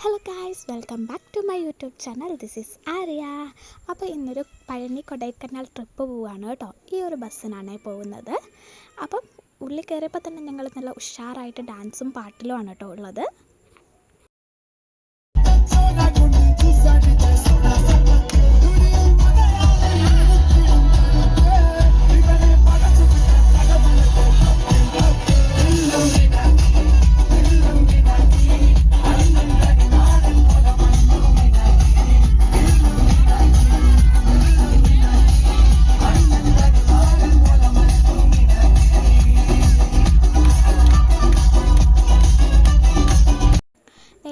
Hello guys, welcome back to my YouTube channel. This is Arya. അപ്പോൾ ഇന്നൊരു Palani Kodaikanal trip പോവുകയാണ് കേട്ടോ. ഈ ഒരു ബസ്സിനാണ് പോകുന്നത്. അപ്പം ഉള്ളിൽ കയറിയപ്പോൾ തന്നെ ഞങ്ങൾ നല്ല ഉഷാറായിട്ട് ഡാൻസും പാട്ടിലുമാണ് കേട്ടോ ഉള്ളത്.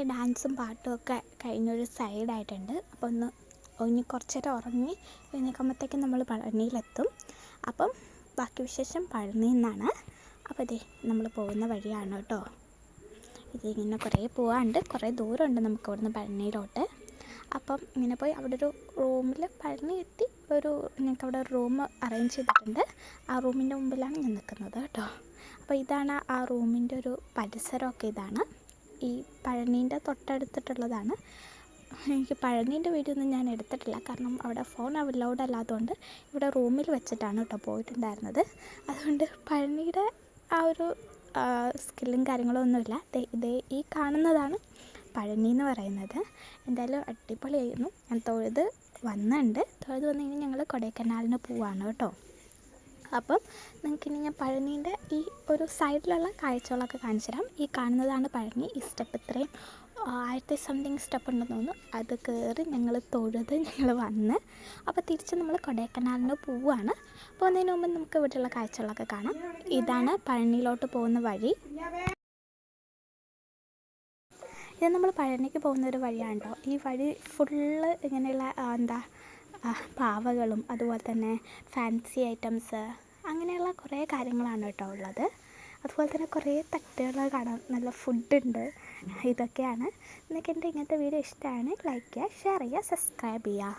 ഡാൻസും പാട്ടും ഒക്കെ കഴിഞ്ഞൊരു സൈഡായിട്ടുണ്ട്. അപ്പോൾ ഇനി കുറച്ച് നേരം ഉറങ്ങി എഴുന്നേൽക്കുമ്പോഴത്തേക്കും നമ്മൾ പഴനിയിലെത്തും. അപ്പം ബാക്കി വിശേഷം പഴനിയിൽ നിന്നാണ്. അപ്പോൾ ഇതേ നമ്മൾ പോകുന്ന വഴിയാണ് കേട്ടോ. ഇതിങ്ങനെ കുറേ പോകാണ്ട്, കുറേ ദൂരമുണ്ട് നമുക്ക് ഇവിടുന്ന് പഴനിയിലോട്ട്. അപ്പം ഇങ്ങനെ പോയി അവിടെ ഒരു റൂമിൽ പഴനി എത്തി ഞങ്ങൾക്ക് അവിടെ ഒരു റൂം അറേഞ്ച് ചെയ്തിട്ടുണ്ട്. ആ റൂമിൻ്റെ മുമ്പിലാണ് ഞാൻ നിൽക്കുന്നത് കേട്ടോ. അപ്പോൾ ഇതാണ് ആ റൂമിൻ്റെ ഒരു പരിസരമൊക്കെ. ഇതാണ് ഈ പഴനീൻ്റെ തൊട്ടടുത്തിട്ടുള്ളതാണ്. എനിക്ക് പഴനീൻ്റെ വീഡിയോ ഒന്നും ഞാൻ എടുത്തിട്ടില്ല, കാരണം അവിടെ ഫോൺ അലൗഡ് അല്ലാത്തതുകൊണ്ട് ഇവിടെ റൂമിൽ വെച്ചിട്ടാണ് കേട്ടോ പോയിട്ടുണ്ടായിരുന്നത്. അതുകൊണ്ട് പഴനിയുടെ ആ ഒരു സ്കില്ലും കാര്യങ്ങളും ഒന്നുമില്ല. ഇതേ ഈ കാണുന്നതാണ് പഴനി എന്ന് പറയുന്നത്. എന്തായാലും അടിപൊളിയായിരുന്നു. ഞാൻ തൊഴുത് വന്നു കഴിഞ്ഞാൽ ഞങ്ങൾ കൊടൈക്കനാലിന് പോവാണ് കേട്ടോ. അപ്പം നിങ്ങൾക്കിനി ഞാൻ പഴനീൻ്റെ ഈ ഒരു സൈഡിലുള്ള കാഴ്ചകളൊക്കെ കാണിച്ചു തരാം. ഈ കാണുന്നതാണ് പഴനി. ഈ സ്റ്റെപ്പ് ഇത്രയും 1000 സംതിങ് സ്റ്റെപ്പ് ഉണ്ടെന്ന് തോന്നുന്നു. അത് കയറി ഞങ്ങൾ തൊഴുത് ഞങ്ങൾ വന്ന് അപ്പോൾ തിരിച്ച് നമ്മൾ കൊടൈക്കനാലിന് പോവുകയാണ്. പോകുന്നതിന് മുമ്പ് നമുക്ക് ഇവിടെയുള്ള കാഴ്ചകളൊക്കെ കാണാം. ഇതാണ് പഴനിയിലോട്ട് പോകുന്ന വഴി. ഇത് നമ്മൾ പഴനിക്ക് പോകുന്നൊരു വഴിയാണ് കേട്ടോ. ഈ വഴി ഫുള്ള് ഇങ്ങനെയുള്ള പാവകളും അതുപോലെ തന്നെ ഫാൻസി ഐറ്റംസ് അങ്ങനെയുള്ള കുറേ കാര്യങ്ങളാണ് കേട്ടോ ഉള്ളത്. അതുപോലെ തന്നെ കുറേ തട്ടുകൾ കാണാം, നല്ല ഫുഡുണ്ട്. ഇതൊക്കെയാണ്. നിങ്ങൾക്ക് എൻ്റെ ഇങ്ങനത്തെ വീഡിയോ ഇഷ്ടമാണ് ലൈക്ക് ചെയ്യുക, ഷെയർ ചെയ്യുക, സബ്സ്ക്രൈബ് ചെയ്യുക.